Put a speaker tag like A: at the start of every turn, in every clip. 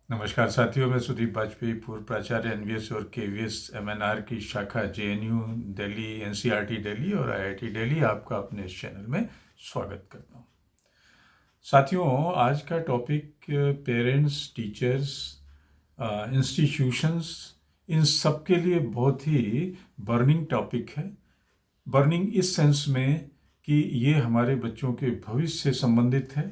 A: नमस्कार साथियों, मैं सुदीप वाजपेयी, पूर्व प्राचार्य एनवीएस और केवीएस एमएनआर की शाखा जेएनयू दिल्ली, एनसीईआरटी दिल्ली और आईआईटी दिल्ली आपका अपने इस चैनल में स्वागत करता हूं। साथियों, आज का टॉपिक पेरेंट्स, टीचर्स, इंस्टीट्यूशंस, इन सब के लिए बहुत ही बर्निंग टॉपिक है। बर्निंग इस सेंस में कि ये हमारे बच्चों के भविष्य से संबंधित है।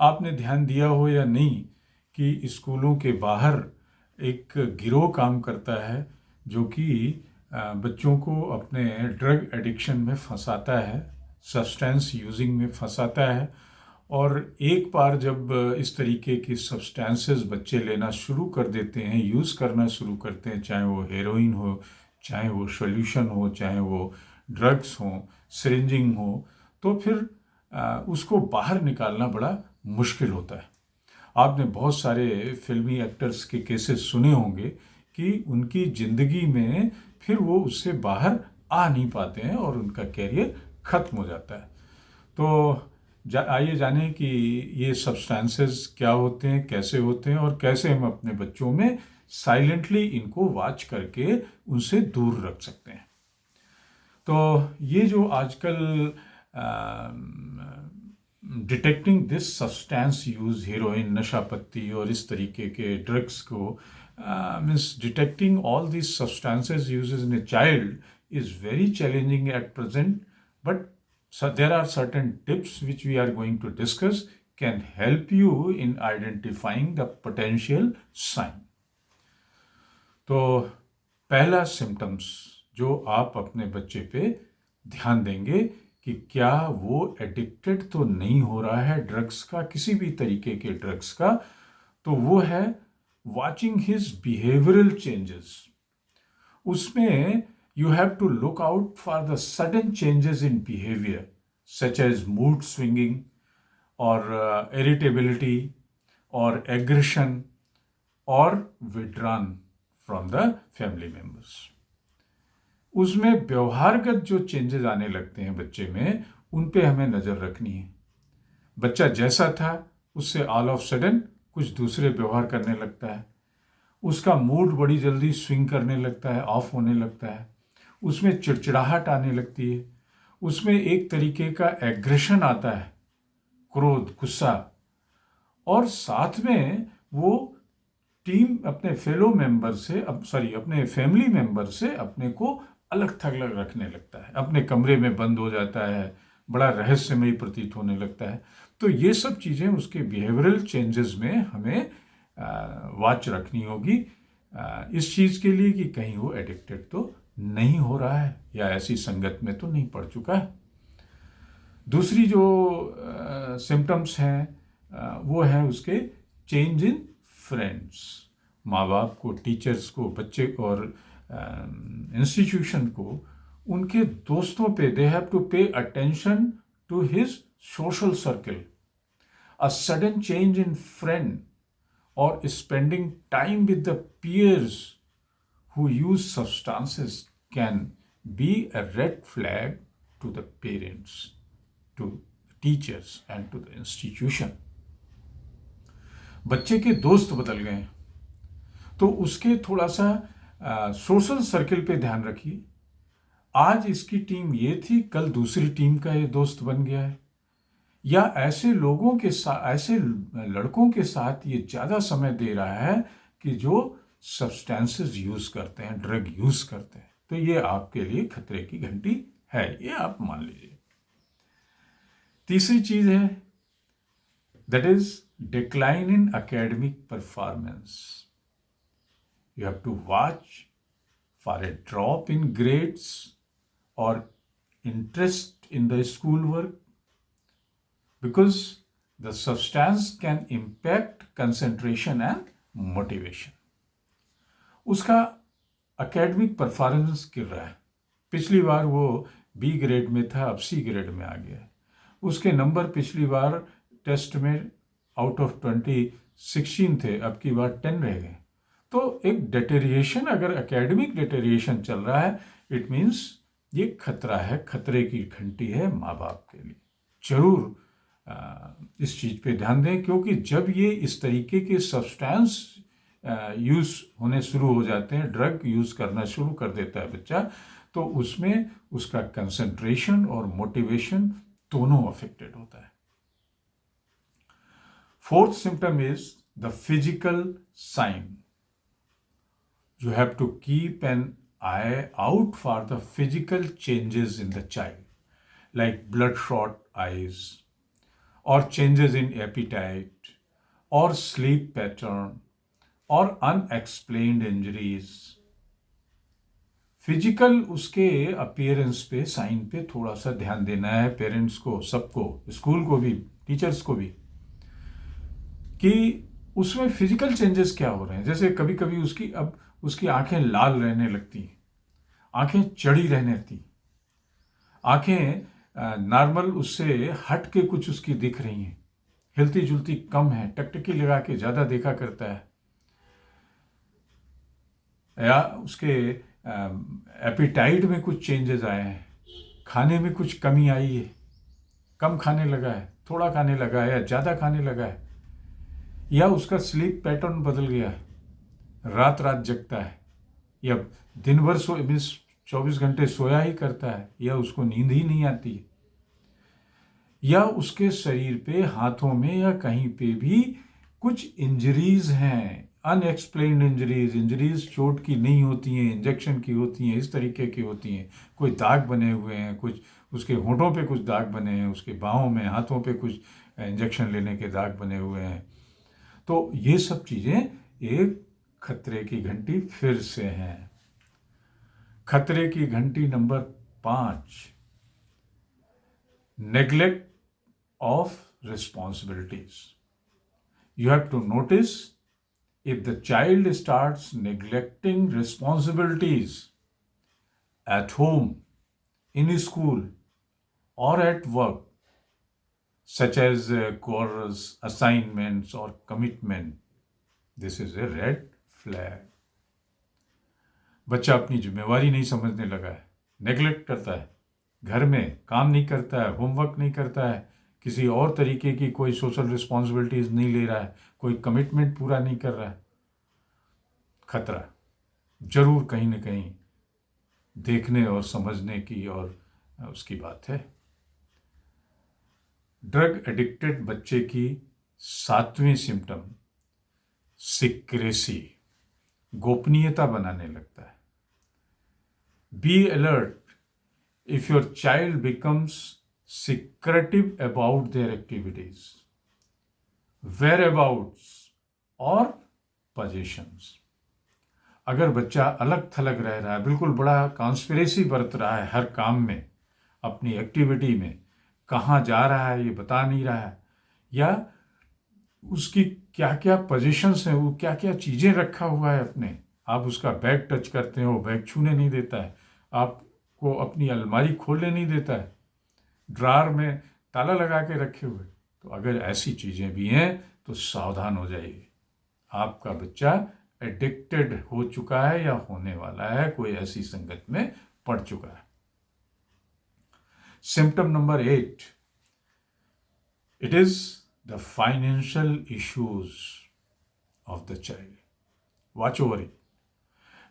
A: आपने ध्यान दिया हो या नहीं कि स्कूलों के बाहर एक गिरोह काम करता है जो कि बच्चों को अपने ड्रग एडिक्शन में फंसाता है, सब्सटेंस यूजिंग में फंसाता है। और एक बार जब इस तरीके की सब्सटेंसेस बच्चे लेना शुरू कर देते हैं, यूज़ करना शुरू करते हैं, चाहे वो हेरोइन हो, चाहे वो सॉल्यूशन हो, चाहे वो ड्रग्स हो, सिरिंजिंग हो, तो फिर उसको बाहर निकालना बड़ा मुश्किल होता है। आपने बहुत सारे फिल्मी एक्टर्स के केसेस सुने होंगे कि उनकी ज़िंदगी में फिर वो उससे बाहर आ नहीं पाते हैं और उनका कैरियर ख़त्म हो जाता है। तो आइए जानें कि ये सब्सटेंसेस क्या होते हैं, कैसे होते हैं और कैसे हम अपने बच्चों में साइलेंटली इनको वॉच करके उनसे दूर रख सकते हैं। तो ये जो आजकल detecting this substance use, heroine, नशा पत्ती और इस तरीके के ड्रग्स को means detecting all this substances uses in a child is very challenging at present, but so there are certain tips which we are going to discuss can help you in identifying the potential sign. तो पहला symptoms जो आप अपने बच्चे पे ध्यान देंगे कि क्या वो एडिक्टेड तो नहीं हो रहा है ड्रग्स का, किसी भी तरीके के ड्रग्स का, तो वो है वॉचिंग हिज बिहेवियरल चेंजेस। उसमें you have to look out for the sudden changes in behavior such as mood swinging or irritability or aggression or withdrawn from the family members. उसमें व्यवहारगत जो चेंजेस आने लगते हैं बच्चे में, उन पे हमें नज़र रखनी है। बच्चा जैसा था उससे ऑल ऑफ सडन कुछ दूसरे व्यवहार करने लगता है, उसका मूड बड़ी जल्दी स्विंग करने लगता है, ऑफ होने लगता है, उसमें चिड़चिड़ाहट आने लगती है, उसमें एक तरीके का एग्रेशन आता है, क्रोध, गुस्सा, और साथ में वो टीम अपने फेलो मेंबर से अपने फैमिली मेंबर से अपने को अलग थलग रखने लगता है, अपने कमरे में बंद हो जाता है, बड़ा रहस्यमयी प्रतीत होने लगता है। तो ये सब चीज़ें उसके बिहेवियरल चेंजेस में हमें वॉच रखनी होगी इस चीज़ के लिए कि कहीं वो एडिक्टेड तो नहीं हो रहा है या ऐसी संगत में तो नहीं पड़ चुका है। दूसरी जो सिम्टम्स हैं वो है उसके चेंज इन फ्रेंड्स। माँ बाप को, टीचर्स को, बच्चे और इंस्टीट्यूशन को उनके दोस्तों पे they have to pay attention to his social circle. A sudden change in friend or spending time with the peers who use substances can be a red flag to the parents, to teachers and to the institution. बच्चे के दोस्त बदल गए हैं तो उसके थोड़ा सा सोशल सर्किल पे ध्यान रखिए। आज इसकी टीम ये थी, कल दूसरी टीम का ये दोस्त बन गया है, या ऐसे लोगों के साथ, ऐसे लड़कों के साथ ये ज़्यादा समय दे रहा है कि जो सब्सटेंसेस यूज़ करते हैं, ड्रग यूज़ करते हैं। तो ये आपके लिए खतरे की घंटी है, ये आप मान लीजिए। तीसरी चीज़ है that is decline in academic performance. You have to watch for a drop in grades और interest in the school work, because the substance can impact concentration and motivation. उसका एकेडमिक परफॉर्मेंस गिर रहा है। पिछली बार वो बी ग्रेड में था, अब सी ग्रेड में आ गया है। उसके नंबर पिछली बार टेस्ट में आउट ऑफ 20 16 थे, अब की बार 10 रह गए। तो एक डेटेरिएशन, अगर एकेडमिक डेटेरिएशन चल रहा है, इट मीन्स ये खतरा है, खतरे की घंटी है माँ बाप के लिए। जरूर इस चीज़ पे ध्यान दें, क्योंकि जब ये इस तरीके के सब्सटेंस यूज़ होने शुरू हो जाते हैं, ड्रग यूज़ करना शुरू कर देता है बच्चा, तो उसमें उसका कंसंट्रेशन और मोटिवेशन दोनों अफेक्टेड होता है। Fourth symptom is the physical sign. You have to keep an eye out for the physical changes in the child, like bloodshot eyes, or changes in appetite, or sleep pattern, or unexplained injuries. Physical उसके appearance पे, sign पे थोड़ा सा ध्यान देना है parents को, सबको, स्कूल को भी, टीचर्स को भी, कि उसमें फिजिकल चेंजेस क्या हो रहे हैं। जैसे कभी कभी उसकी आंखें लाल रहने लगती हैं, आंखें चढ़ी रहने लगती, आंखें नॉर्मल उससे हट के कुछ उसकी दिख रही हैं, हिलती जुलती कम है, टकटकी लगा के ज़्यादा देखा करता है, या उसके एपिटाइट में कुछ चेंजेस आए हैं, खाने में कुछ कमी आई है, कम खाने लगा है, थोड़ा खाने लगा है, या ज़्यादा खाने लगा है, या उसका स्लीप पैटर्न बदल गया है, रात रात जगता है, या दिन भर मीन्स 24 घंटे सोया ही करता है, या उसको नींद ही नहीं आती है, या उसके शरीर पे, हाथों में या कहीं पे भी कुछ इंजरीज हैं, अनएक्सप्लेन्ड इंजरीज चोट की नहीं होती हैं, इंजेक्शन की होती हैं, इस तरीके की होती हैं, कोई दाग बने हुए हैं, कुछ उसके होंठों पे कुछ दाग बने हैं, उसके बाहों में, हाथों पे कुछ इंजेक्शन लेने के दाग बने हुए हैं। तो ये सब चीज़ें एक खतरे की घंटी फिर से हैं। खतरे की घंटी number 5, neglect of responsibilities. You have to notice if the child starts neglecting responsibilities at home, in school, or at work, such as chores, assignments, or commitment, this is a red flag. बच्चा अपनी जिम्मेवारी नहीं समझने लगा है, neglect करता है, घर में काम नहीं करता है, होमवर्क नहीं करता है, किसी और तरीके की कोई सोशल रिस्पॉन्सिबिलिटीज नहीं ले रहा है, कोई कमिटमेंट पूरा नहीं कर रहा है, खतरा जरूर कहीं ना कहीं देखने और समझने की और उसकी बात है। ड्रग एडिक्टेड बच्चे की 7वीं सिम्टम सिक्रेसी, गोपनीयता बनाने लगता है। Be alert if your child becomes secretive about their activities, whereabouts, or possessions. अगर बच्चा अलग थलग रह रहा है, बिल्कुल बड़ा कॉन्स्पिरेसी बरत रहा है हर काम में, अपनी एक्टिविटी में, कहाँ जा रहा है ये बता नहीं रहा है, या उसकी क्या क्या पोजीशंस हैं, वो क्या क्या चीज़ें रखा हुआ है अपने, आप उसका बैग टच करते हो, बैग छूने नहीं देता है, आपको अपनी अलमारी खोलने नहीं देता है, ड्रार में ताला लगा के रखे हुए। तो अगर ऐसी चीज़ें भी हैं तो सावधान हो जाइए, आपका बच्चा एडिक्टेड हो चुका है या होने वाला है, कोई ऐसी संगत में पड़ चुका है। Symptom number 8, it is the financial issues of the child. Watch over it.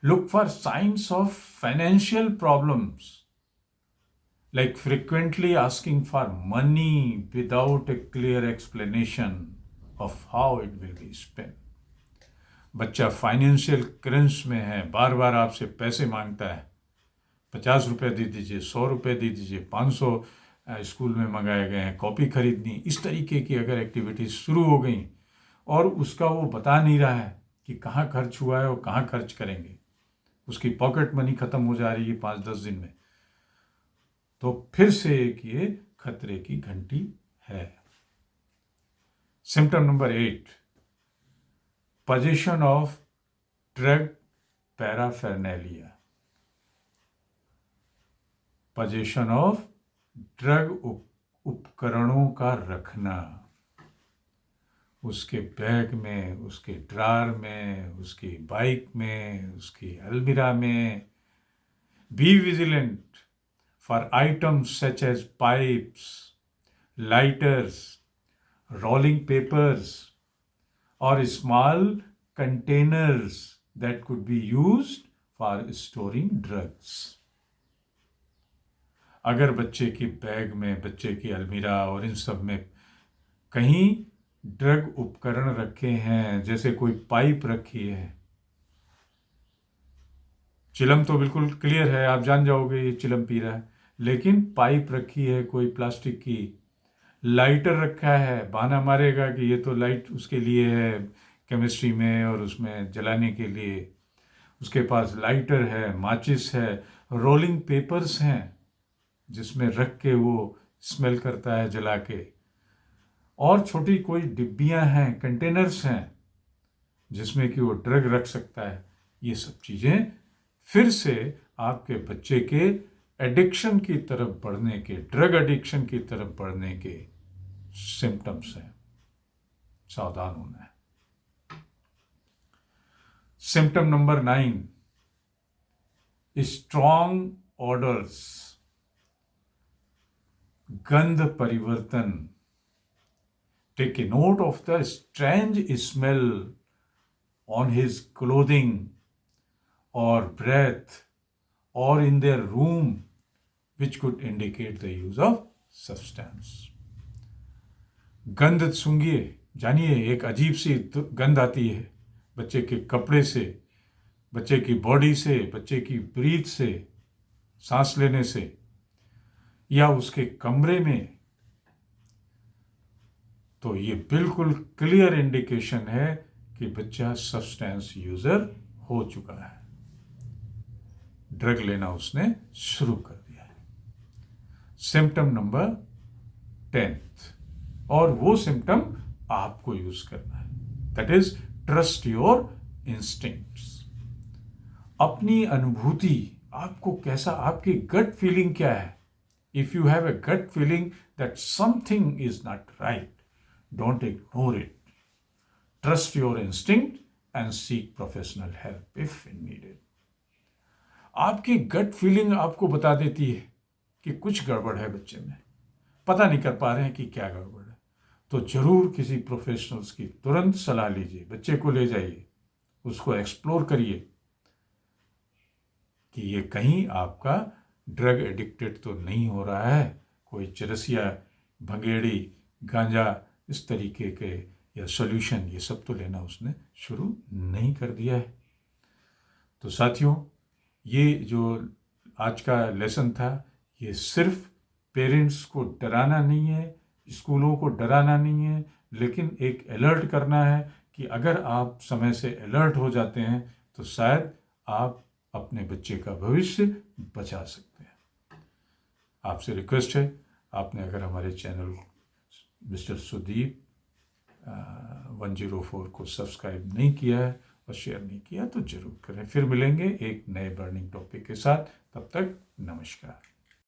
A: Look for signs of financial problems, like frequently asking for money without a clear explanation of how it will be spent. बच्चा financial crunch में है, बार बार आपसे पैसे मांगता है, 50 रुपये दे दीजिए, 100 रुपये दे दीजिए, 500 स्कूल में मंगाए गए हैं, कॉपी खरीदनी, इस तरीके की अगर एक्टिविटीज शुरू हो गई और उसका वो बता नहीं रहा है कि कहाँ खर्च हुआ है और कहाँ खर्च करेंगे, उसकी पॉकेट मनी खत्म हो जा रही है 5-10 दिन में, तो फिर से एक ये खतरे की घंटी है। Symptom number 8, position of drug paraphernalia. Position of drug उपकरणों का रखना, उसके बैग में, उसके ड्रार में, उसकी बाइक में, उसकी अलमीरा में. Be vigilant for items such as pipes, lighters, rolling papers, or small containers that could be used for storing drugs. अगर बच्चे की बैग में, बच्चे की अलमीरा और इन सब में कहीं ड्रग उपकरण रखे हैं, जैसे कोई पाइप रखी है, चिलम तो बिल्कुल क्लियर है, आप जान जाओगे ये चिलम पी रहा है, लेकिन पाइप रखी है कोई प्लास्टिक की, लाइटर रखा है, बहाना मारेगा कि ये तो लाइट उसके लिए है केमिस्ट्री में और उसमें जलाने के लिए, उसके पास लाइटर है, माचिस है, रोलिंग पेपर्स हैं जिसमें रख के वो स्मेल करता है जला के, और छोटी कोई डिब्बियां हैं, कंटेनर्स हैं जिसमें कि वो ड्रग रख सकता है। ये सब चीज़ें फिर से आपके बच्चे के एडिक्शन की तरफ बढ़ने के, ड्रग एडिक्शन की तरफ बढ़ने के सिम्टम्स हैं, सावधान होना है। सिम्टम नंबर 9, स्ट्रॉन्ग ऑर्डर्स, गंध परिवर्तन। Take a note of the strange smell on his clothing or breath or in their room, which could indicate the use of substance. गंध सूंघिए, जानिए, एक अजीब सी गंध आती है बच्चे के कपड़े से, बच्चे की बॉडी से, बच्चे की ब्रीथ से, सांस लेने से, या उसके कमरे में, तो ये बिल्कुल क्लियर इंडिकेशन है कि बच्चा सब्सटेंस यूजर हो चुका है, ड्रग लेना उसने शुरू कर दिया है। सिम्टम नंबर 10, और वो सिम्टम आपको यूज करना है, that is trust your instincts. अपनी अनुभूति, आपको कैसा, आपकी गट फीलिंग क्या है? If you have a gut feeling that something is not right, don't ignore it. Trust your instinct and seek professional help if needed. आपकी गट फीलिंग आपको बता देती है कि कुछ गड़बड़ है बच्चे में, पता नहीं कर पा रहे हैं कि क्या गड़बड़ है, तो जरूर किसी प्रोफेशनल्स की तुरंत सलाह लीजिए, बच्चे को ले जाइए, उसको एक्सप्लोर करिए कि ये कहीं आपका ड्रग एडिक्टेड तो नहीं हो रहा है, कोई चरसिया, भंगेड़ी, गांजा, इस तरीके के या सॉल्यूशन, ये सब तो लेना उसने शुरू नहीं कर दिया है। तो साथियों, ये जो आज का लेसन था, ये सिर्फ पेरेंट्स को डराना नहीं है, स्कूलों को डराना नहीं है, लेकिन एक अलर्ट करना है कि अगर आप समय से अलर्ट हो जाते हैं तो शायद आप अपने बच्चे का भविष्य बचा सकते हैं। आपसे रिक्वेस्ट है, आपने अगर हमारे चैनल मिस्टर सुदीप 104 को सब्सक्राइब नहीं किया है और शेयर नहीं किया तो जरूर करें। फिर मिलेंगे एक नए बर्निंग टॉपिक के साथ, तब तक नमस्कार।